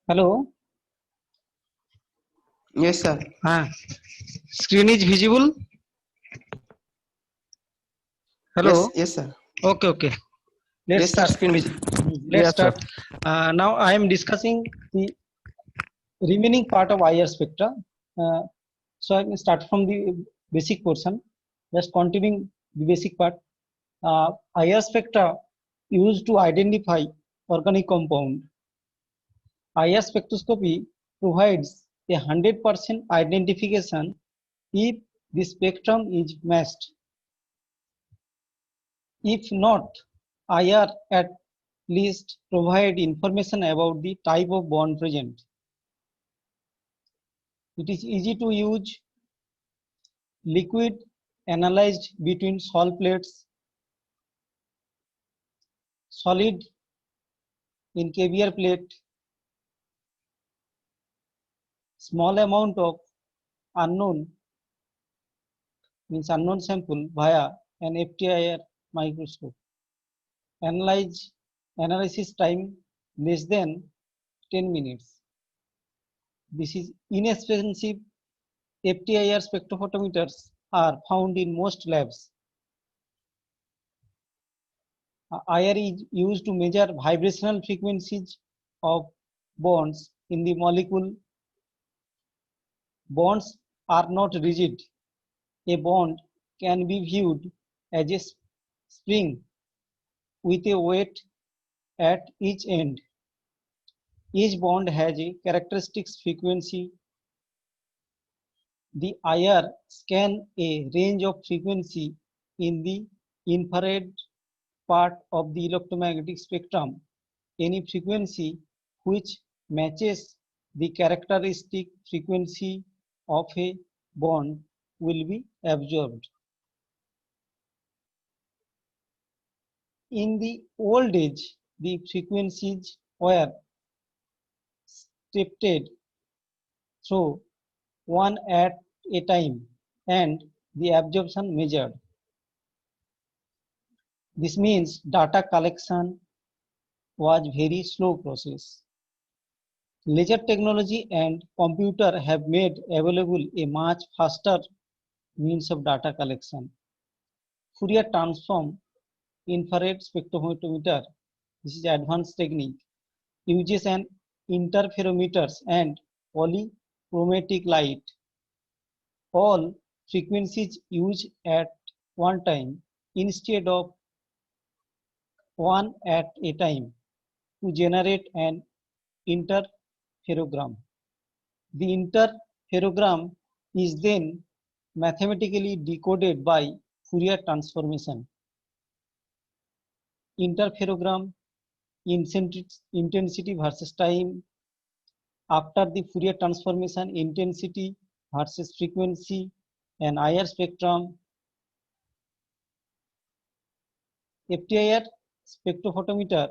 Hello. Yes, sir. हाँ, screen is visible. Hello. Yes, yes, sir. Okay okay. Let's Yes, sir. Start. Screen visit. Let's Yes, sir. start. Now I am discussing the remaining part of IR spectra. So I can start from the basic portion. Just continuing the basic part. IR spectra used to identify organic compound. IR spectroscopy provides 100% identification if the spectrum is matched. If not, IR at least provide information about the type of bond present. It is easy to use. Liquid analyzed between salt plates, solid in caviar plate, small amount of unknown means unknown sample via an FTIR microscope. Analysis time less than 10 minutes. This is inexpensive. FTIR spectrophotometers are found in most labs. IR is used to measure vibrational frequencies of bonds in the molecule. Bonds are not rigid. A bond can be viewed as a spring with a weight at each end. Each bond has a characteristic frequency. The IR scan a range of frequency in the infrared part of the electromagnetic spectrum. Any frequency which matches the characteristic frequency of a bond will be absorbed. In the old age, the frequencies were stepped through one at a time and the absorption measured. This means data collection was very slow process. Laser technology and computer have made available a much faster means of data collection. Fourier transform infrared spectrophotometer, this is advanced technique, uses an interferometers and polychromatic light. All frequencies used at one time instead of one at a time to generate an interferogram. The interferogram is then mathematically decoded by Fourier transformation. Interferogram intensity versus time. After the Fourier transformation, intensity versus frequency, and IR spectrum. FTIR spectrophotometer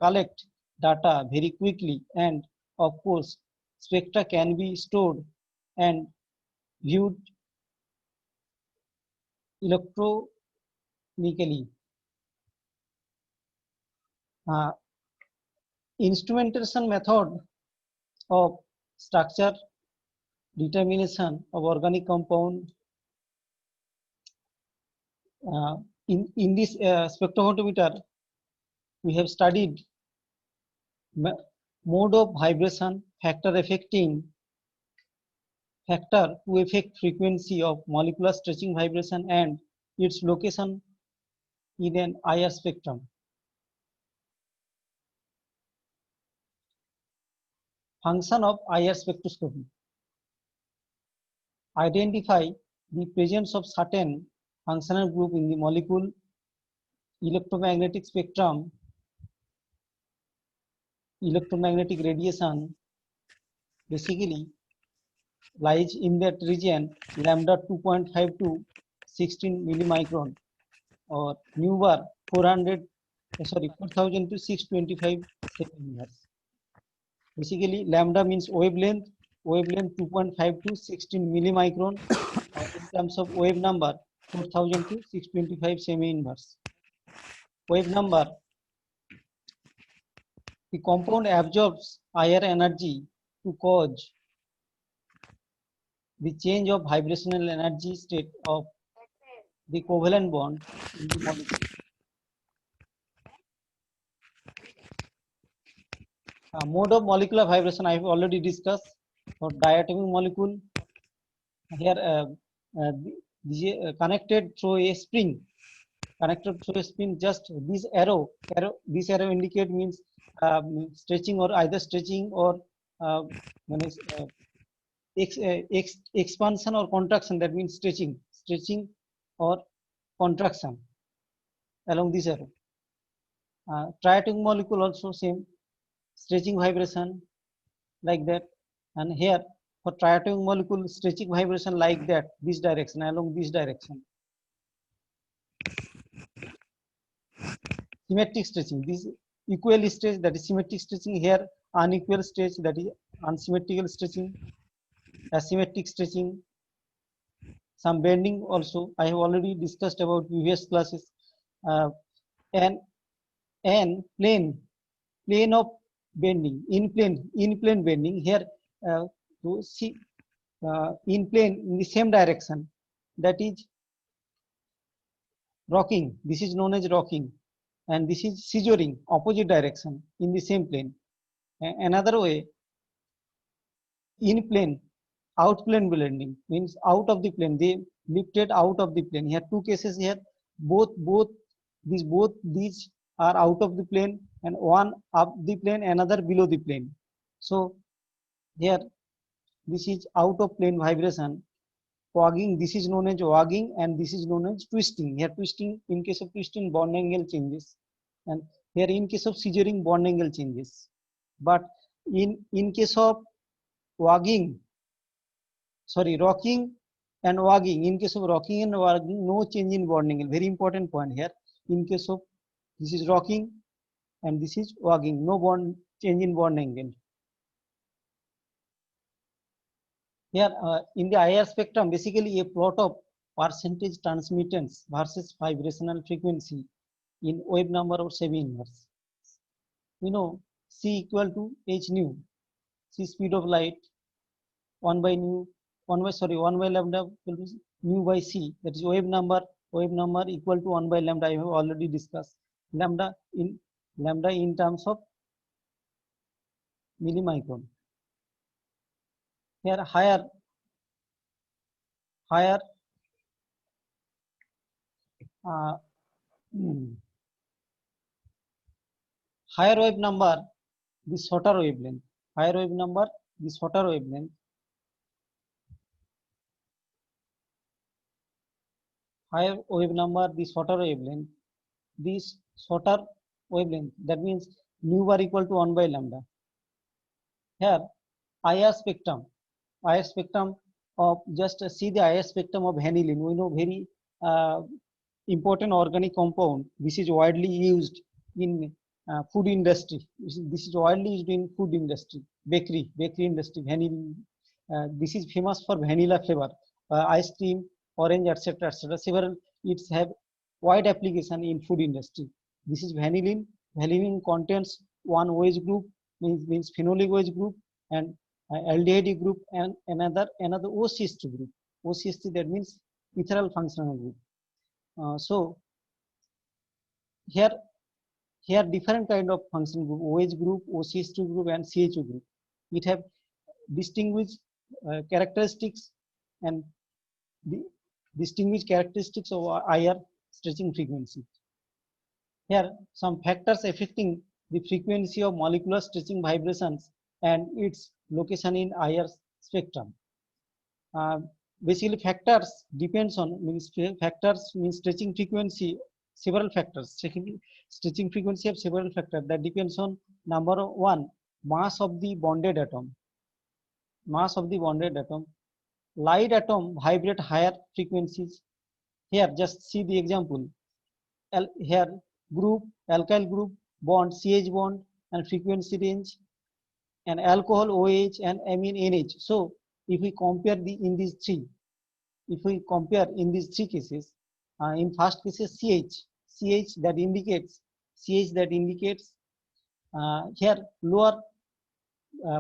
collect data very quickly, and of course spectra can be stored and viewed electronically. Instrumentation method of structure determination of organic compound. In this spectrophotometer, we have studied mode of vibration, factor to affect frequency of molecular stretching vibration and its location in an IR spectrum. Function of IR spectroscopy. Identify the presence of certain functional group in the molecule. Electromagnetic spectrum, electromagnetic radiation basically lies in that region lambda 2.5 to 16 millimicron or nu bar 4000 to 625 centimeters. Basically lambda means wavelength 2.5 to 16 millimicron, or in terms of wave number 4000 to 625 semi inverse. Wave number The compound absorbs higher energy to cause the change of vibrational energy state of the covalent bond in the molecule. Mode of molecular vibration I have already discussed. For diatomic molecule, here connected through a spring. Connected through a spring, just this arrow indicate means stretching, or either stretching or uh, means, expansion or contraction. That means stretching or contraction along this arrow. Triatomic molecule also same, stretching vibration like that. And here for triatomic molecule, stretching vibration like that, this direction, along this direction. Symmetric stretching, this equal stretch, that is symmetric stretching. Here unequal stretch, that is unsymmetrical stretching. Asymmetric stretching, some bending also I have already discussed about previous classes. uh, and plane of bending, in plane bending. Here to see in plane in the same direction, that is rocking. This is known as rocking, and this is scissoring, opposite direction in the same plane. Another way, in plane, out plane blending means out of the plane, they lifted out of the plane. Here two cases here, both these are out of the plane, and one up the plane, another below the plane. So here this is out of plane vibration. Wagging, this is known as wagging, and this is known as twisting. Here twisting, in case of twisting, bond angle changes, and here in case of scissoring, bond angle changes. But in case of wagging, sorry, rocking and wagging, in case of rocking and wagging, no change in bond angle. Very important point here. In case of, this is rocking and this is wagging, no bond change in bond angle. Here in the IR spectrum, basically a plot of percentage transmittance versus vibrational frequency in wave number or Sebi inverse. We know C equal to h nu, C speed of light, 1 by nu, 1 by lambda equal to nu by c. That is wave number equal to 1 by lambda. I have already discussed lambda in terms of millimicron. Here higher uh, higher wave number, the shorter wavelength. Higher wave number, the shorter wavelength. Higher wave number, the shorter wavelength. This shorter wavelength, that means nu bar equal to 1 by lambda. Here IR spectrum of, just see the IR spectrum of vanillin. We know very important organic compound. This is widely used in food industry. This is widely used in food industry, bakery industry. Vanillin, this is famous for vanilla flavor, ice cream, orange, etc., etc. Several, it's have wide application in food industry. This is vanillin. Vanillin contains one OH group, means phenolic OH group, and aldehyde group, and another OCH2 group. OCH2, that means ethyl functional group. So here different kind of function group: OH group, OCH2 group, and CH2 group. It have distinguished characteristics, and the distinguished characteristics of IR stretching frequency. Here some factors affecting the frequency of molecular stretching vibrations and its location in IR spectrum. Basically factors depends on, factors means stretching frequency, several factors. Stretching frequency of several factors that depends on: number one, mass of the bonded atom. Light atom vibrate higher frequencies. Here just see the example. Here group, alkyl group, bond, CH bond, and frequency range, and alcohol OH, and amine NH. So if we compare in these three cases, in first cases CH that indicates Here lower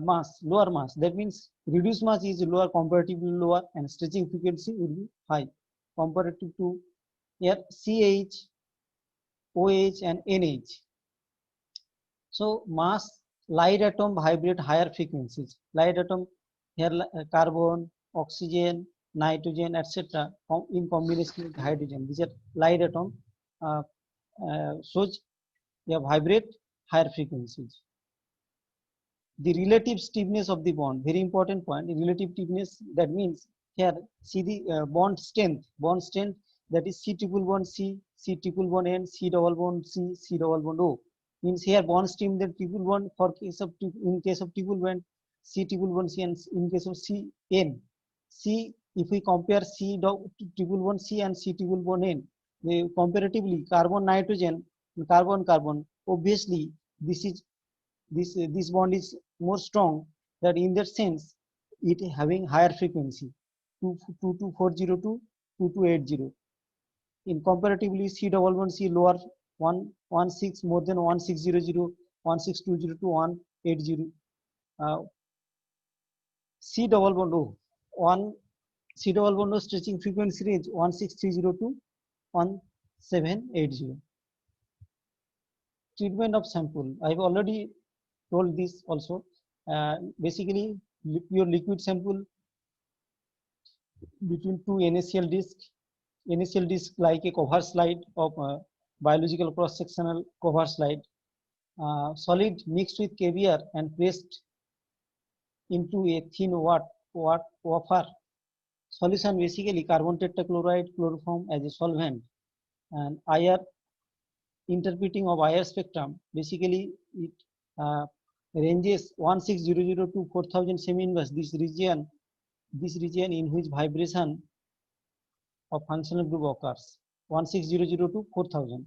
mass. That means reduced mass is lower, comparatively lower, and stretching frequency will be high comparative to here CH, OH, and NH. So mass light atom vibrate higher frequencies. Light atom here carbon, oxygen, nitrogen, etc. In combination with hydrogen. These are light atom. Shows vibrate higher frequencies. The relative stiffness of the bond, very important point. The relative stiffness, that means here see the bond strength that is C triple bond C, C triple bond N, C double bond C, C double bond O. Means here bond strength that triple bond for case of in case of triple bond C triple bond C, and in case of C N. C, if we compare C triple bond C and C triple bond N, comparatively carbon nitrogen, carbon carbon, obviously this is this bond is more strong, that in that sense it having higher frequency 22402 2280. In comparatively C double bond C lower 116 more than 1600 16202 to 180. C double bond O, one C double bond O stretching frequency range 16302 to 1780. Treatment of sample, I've already told this also. Basically your liquid sample between two NaCl disc like a cover slide of biological cross-sectional cover slide, solid mixed with KBr and pressed into a thin wafer solution, basically carbon tetrachloride chloroform as a solvent, and IR interpreting of IR spectrum, basically it ranges 1600 to 4000 semi-inverse, this region in which vibration of functional group occurs, 1600 to 4000.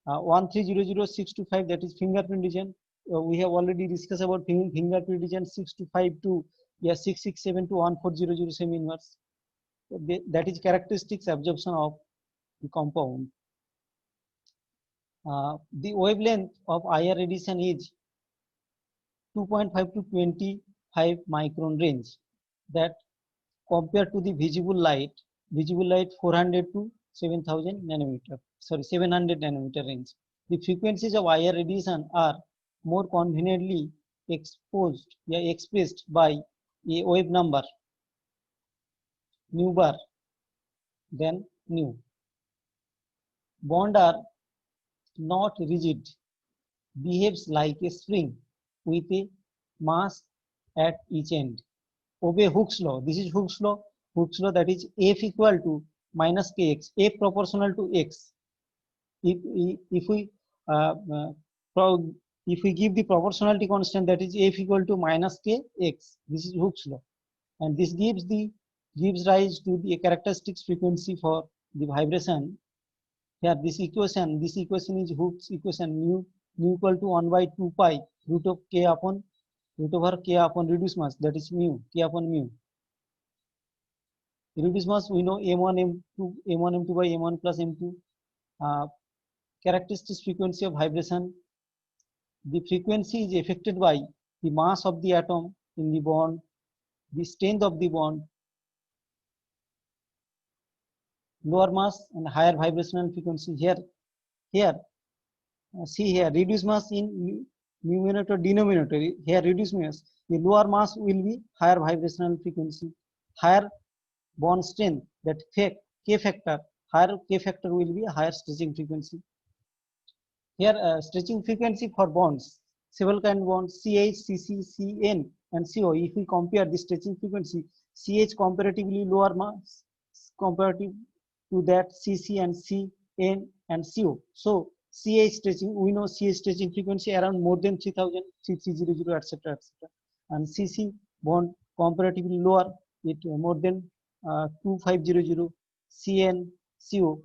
1300 6 to 5, that is fingerprint region. We have already discussed about fingerprint region 6 to 5 to 667 to 1400 semi-inverse. That is characteristics absorption of the compound. The wavelength of IR radiation is 2.5 to 25 micron range, that compared to the visible light 400 to 7000 nanometer, 700 nanometer range. The frequencies of IR radiation are more conveniently expressed by a wave number nu bar than nu. Bond are not rigid, behaves like a spring with a mass at each end. Obey Hooke's law. This is Hooke's law. Hooke's law, that is F equal to minus kx, F proportional to x. If we give the proportionality constant, that is F equal to minus kx. This is Hooke's law, and this gives rise to the characteristics frequency for the vibration. Here this equation is Hooke's equation, mu equal to 1 by 2 pi root over k upon reduced mass, that is mu, k upon mu. Reduced mass we know m1 m2 by m1 plus m2. Characteristics frequency of vibration, the frequency is affected by the mass of the atom in the bond, the strength of the bond, lower mass and higher vibrational frequency. Here see here reduced mass in numerator denominator, here reduced mass, the lower mass will be higher vibrational frequency, higher bond strength, that k factor, higher k factor will be a higher stretching frequency. Here stretching frequency for bonds, several kind of bonds, CH, CC, CN and CO. If we compare the stretching frequency, CH comparatively lower mass comparative to that CC and CN and CO. So CH stretching, we know CH stretching frequency around more than 3000, 3300, etc., etc. And CC bond comparatively lower, it more than 2500, CN, CO.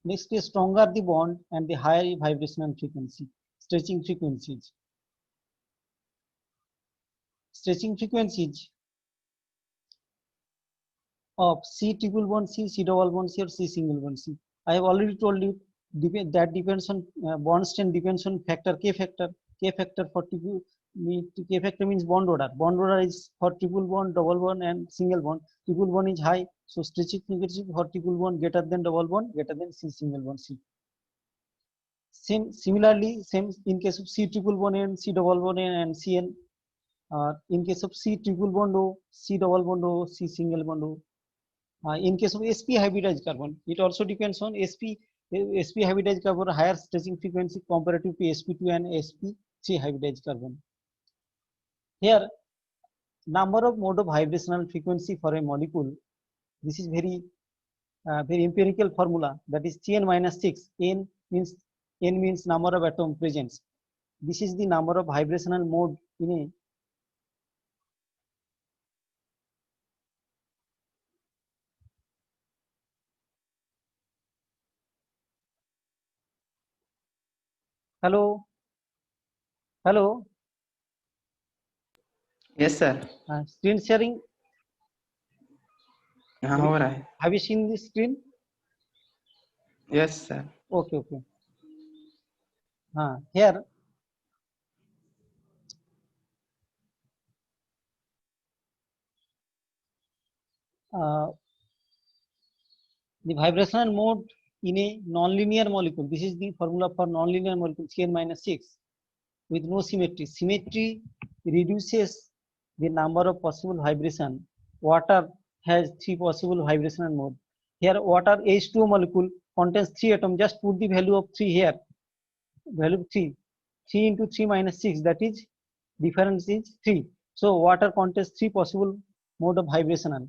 Next is stronger the bond and the higher vibrational frequency, stretching frequencies. Stretching frequencies of C triple bond C, C double bond C, or C single bond C. I have already told you that depends on bond strength depends on factor k factor. K factor for triple K factor means bond order. Bond order is for triple bond, double bond, and single bond. Triple bond is high, so stretching frequency for triple bond greater than double bond, greater than C single bond C. Similarly, same in case of C triple bond N, C double bond N, and Cn. In case of C triple bond O, C double bond O, C single bond O. In case of sp hybridized carbon, it also depends on sp hybridized carbon higher stretching frequency comparative to sp2 and sp3 hybridized carbon. Here, number of mode of vibrational frequency for a molecule. This is very empirical formula, that is Cn minus 6. N means number of atom presence. This is the number of vibrational mode in a hello. Yes sir. Screen sharing. हाँ हो रहा है। Have you seen the screen? Yes sir. Okay. Here the vibrational mode in a nonlinear molecule. This is the formula for nonlinear molecule Cn minus 6 with no symmetry. Symmetry reduces the number of possible vibration. Water has 3 possible vibrational mode. Here water H2O molecule contains 3 atoms. Just put the value of 3 here. Value 3. 3 into 3 minus 6, that is difference is 3. So water contains 3 possible mode of vibrational.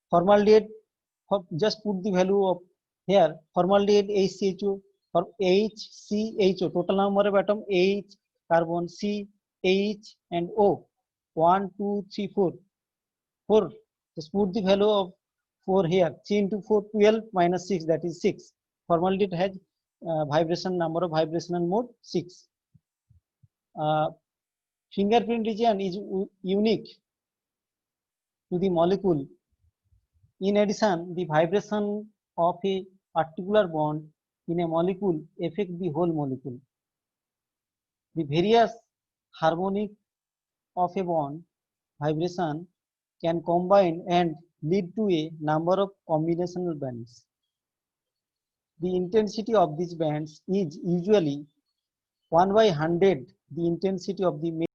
Formaldehyde, just put the value of here. Formaldehyde HCHO or HCHO, total number of atom H, carbon C, H and O. 1, 2, 3, 4. 4. Just put the value of 4 here. 3 into 4, 12 minus 6, that is 6. Formaldehyde has vibration number of vibrational mode 6. Fingerprint region is unique to the molecule. In addition, the vibration of a particular bond in a molecule affect the whole molecule. The various harmonic of a bond vibration can combine and lead to a number of combinational bands. The intensity of these bands is usually 1/100 the intensity of the